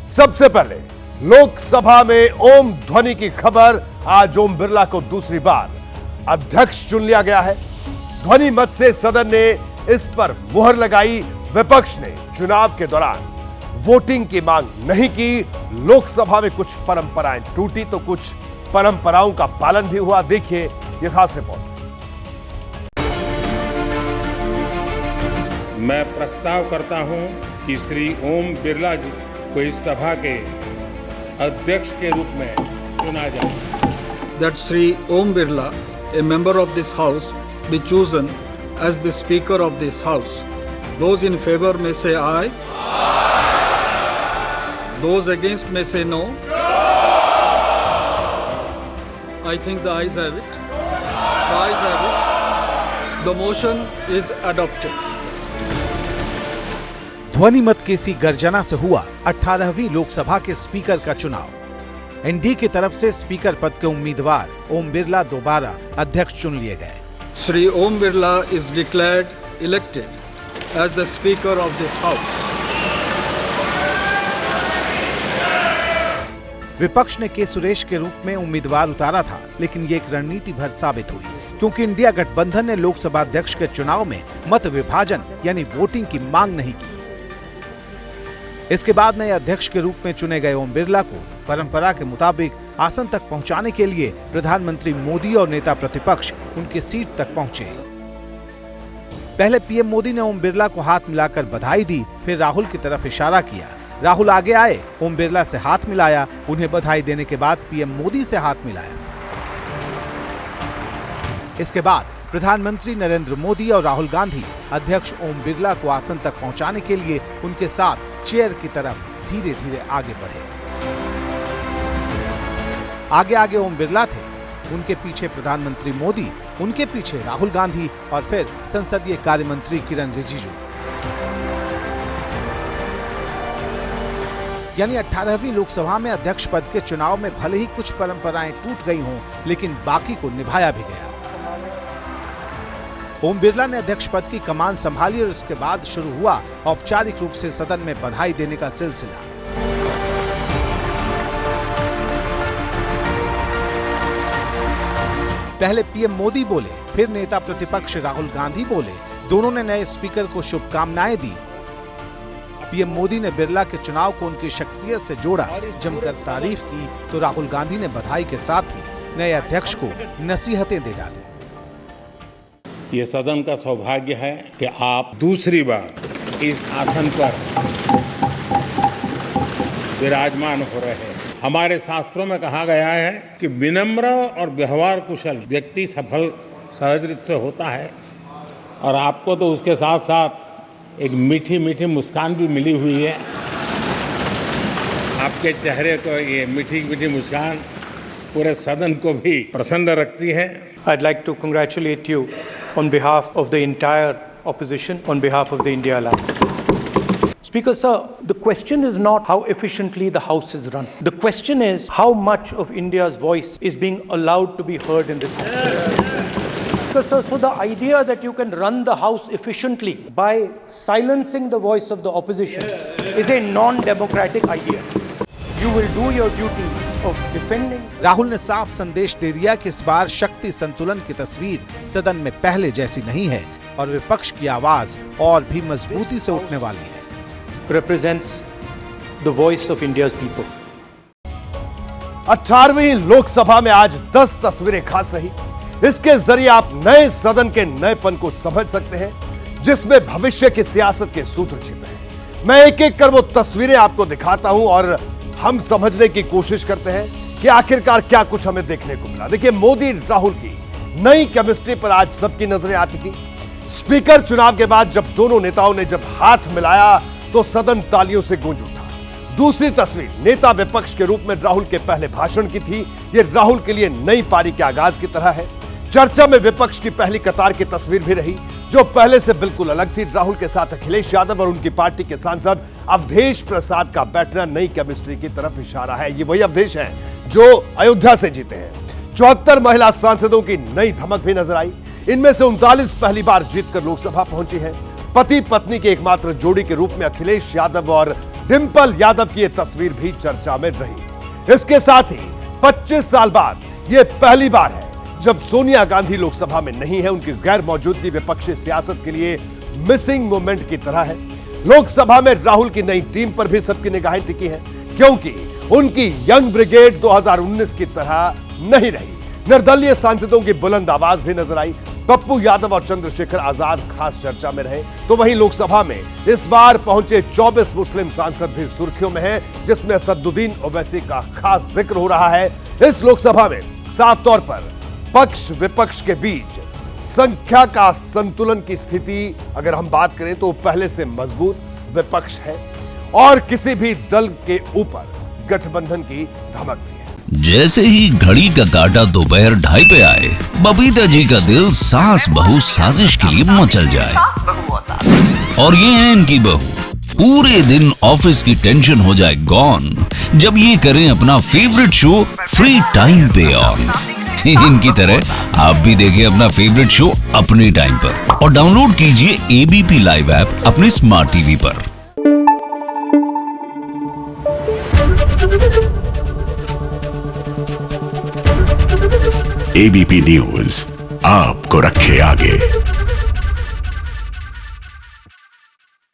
सबसे पहले लोकसभा में ओम ध्वनि की खबर। आज ओम बिरला को दूसरी बार अध्यक्ष चुन लिया गया है। ध्वनि मत से सदन ने इस पर मुहर लगाई। विपक्ष ने चुनाव के दौरान वोटिंग की मांग नहीं की। लोकसभा में कुछ परंपराएं टूटी तो कुछ परंपराओं का पालन भी हुआ। देखिए यह खास रिपोर्ट। मैं प्रस्ताव करता हूं कि श्री ओम बिरला जी को इस सभा के अध्यक्ष के रूप में चुना जाए। That Sri Om Birla, a member of this house, be chosen as the speaker of this house. Those in favor may say aye. Those against may say no. I think the ayes have it. The ayes have it. The motion is adopted. ध्वनि मत की सी गर्जना से हुआ 18वीं लोकसभा के speaker का चुनाव। NDA की तरफ से स्पीकर पद के उम्मीदवार ओम बिरला दोबारा अध्यक्ष चुन लिए गए। Sri Om Birla is declared elected as the speaker of this house. विपक्ष ने के सुरेश के रूप में उम्मीदवार उतारा था, लेकिन ये एक रणनीति भर साबित हुई, क्योंकि इंडिया गठबंधन ने लोकसभा अध्यक्ष के चुनाव में मत विभाजन यानी वोटिंग की मांग नहीं की। इसके बाद नए अध्यक्ष के रूप में चुने गए ओम बिरला को परंपरा के मुताबिक आसन तक पहुंचाने के लिए प्रधानमंत्री मोदी और नेता प्रतिपक्ष उनकी सीट तक पहुंचे। पहले पीएम मोदी ने ओम बिरला को हाथ मिलाकर बधाई दी, फिर राहुल की तरफ इशारा किया। राहुल आगे आए, ओम बिरला से हाथ मिलाया। उन्हें बधाई देने के बाद पीएम मोदी से हाथ मिलाया। इसके बाद प्रधानमंत्री नरेंद्र मोदी और राहुल गांधी अध्यक्ष ओम बिरला को आसन तक पहुंचाने के लिए उनके साथ चेयर की तरफ धीरे धीरे आगे बढ़े। आगे आगे ओम बिरला थे, उनके पीछे प्रधानमंत्री मोदी, उनके पीछे राहुल गांधी और फिर संसदीय कार्य मंत्री किरण रिजिजू। यानी 18वीं लोकसभा में अध्यक्ष पद के चुनाव में भले ही कुछ परंपराएं टूट गई हों, लेकिन बाकी को निभाया भी गया। ओम बिरला ने अध्यक्ष पद की कमान संभाली और उसके बाद शुरू हुआ औपचारिक रूप से सदन में बधाई देने का सिलसिला। पहले पीएम मोदी बोले, फिर नेता प्रतिपक्ष राहुल गांधी बोले। दोनों ने नए स्पीकर को शुभकामनाएं दी। पीएम मोदी ने बिरला के चुनाव को उनकी शख्सियत से जोड़ा, जमकर तारीफ की, तो राहुल गांधी ने बधाई के साथ ही नए अध्यक्ष को नसीहतें दे डाली। ये सदन का सौभाग्य है कि आप दूसरी बार इस आसन पर विराजमान हो रहे हैं। हमारे शास्त्रों में कहा गया है कि विनम्र और व्यवहार कुशल व्यक्ति सफल सहज रूप से होता है, और आपको तो उसके साथ साथ एक मीठी मीठी मुस्कान भी मिली हुई है। आपके चेहरे को ये मीठी मीठी मुस्कान पूरे सदन को भी प्रसन्न रखती है। I'd like to congratulate you on behalf of the entire opposition, on behalf of the India Alliance. Speaker sir, the question is not how efficiently the House is run. The question is how much of India's voice is being allowed to be heard in this House. Speaker sir, so the idea that you can run the House efficiently by silencing the voice of the opposition is a non-democratic idea. You will do your duty of defending. Rahul ने साफ संदेश दे दिया कि इस बार शक्ति संतुलन की तस्वीर सदन में पहले जैसी नहीं है और विपक्ष की आवाज और भी मजबूती से उठने वाली है। Represents the voice of India's people. 18वीं Lok Sabha में आज 10 तस्वीरें खास रही। इसके जरिए आप नए सदन के नएपन को समझ सकते हैं, जिसमें भविष्य की सियासत के सूत्र छिपे हैं। मैं एक एक कर वो तस्वीरें आपको दिखाता हूं और हम समझने की कोशिश करते हैं कि आखिरकार क्या कुछ हमें देखने को मिला। देखिए, मोदी राहुल की नई केमिस्ट्री पर आज सबकी नजरें अटकी। स्पीकर चुनाव के बाद जब दोनों नेताओं ने जब हाथ मिलाया तो सदन तालियों से गूंज उठा। दूसरी तस्वीर नेता विपक्ष के रूप में राहुल के पहले भाषण की थी। यह राहुल के लिए नई पारी के आगाज की तरह है। चर्चा में विपक्ष की पहली कतार की तस्वीर भी रही, जो पहले से बिल्कुल अलग थी। राहुल के साथ अखिलेश यादव और उनकी पार्टी के सांसद अवधेश प्रसाद का बैठना नई केमिस्ट्री की तरफ इशारा है। ये वही अवधेश हैं जो अयोध्या से जीते हैं। 74 महिला सांसदों की नई धमक भी नजर आई। इनमें से 39 पहली बार जीतकर लोकसभा पहुंची हैं। पति पत्नी के एकमात्र जोड़ी के रूप में अखिलेश यादव और डिंपल यादव की यह तस्वीर भी चर्चा में रही। इसके साथ ही 25 साल बाद यह पहली बार है जब सोनिया गांधी लोकसभा में नहीं है। उनकी गैर मौजूदगी विपक्षी सियासत के लिए मिसिंग मोमेंट की तरह है। लोकसभा में राहुल की नई टीम पर भी सबकी निगाहें टिकी हैं, क्योंकि उनकी यंग ब्रिगेड 2019 की तरह नहीं रही। निर्दलीय सांसदों की बुलंद आवाज भी नजर आई। पप्पू यादव और चंद्रशेखर आजाद खास चर्चा में रहे। तो वहीं लोकसभा में इस बार पहुंचे 24 मुस्लिम सांसद भी सुर्खियों में हैं, जिसमें असदुद्दीन ओवैसी का खास जिक्र हो रहा है। इस लोकसभा में साफ तौर पर पक्ष विपक्ष के बीच संख्या का संतुलन की स्थिति अगर हम बात करें तो पहले से मजबूत विपक्ष है और किसी भी दल के ऊपर गठबंधन की धमक भी है। जैसे ही घड़ी का काटा दोपहर 2:30 पे आए, बबीता जी का दिल सास बहू साजिश के लिए मचल जाए। और ये है इनकी बहू, पूरे दिन ऑफिस की टेंशन हो जाए गॉन जब ये करें अपना फेवरेट शो फ्री टाइम पे ऑन। इनकी तरह आप भी देखिए अपना फेवरेट शो अपने टाइम पर और डाउनलोड कीजिए एबीपी लाइव ऐप अपने स्मार्ट टीवी पर। एबीपी न्यूज आपको रखे आगे।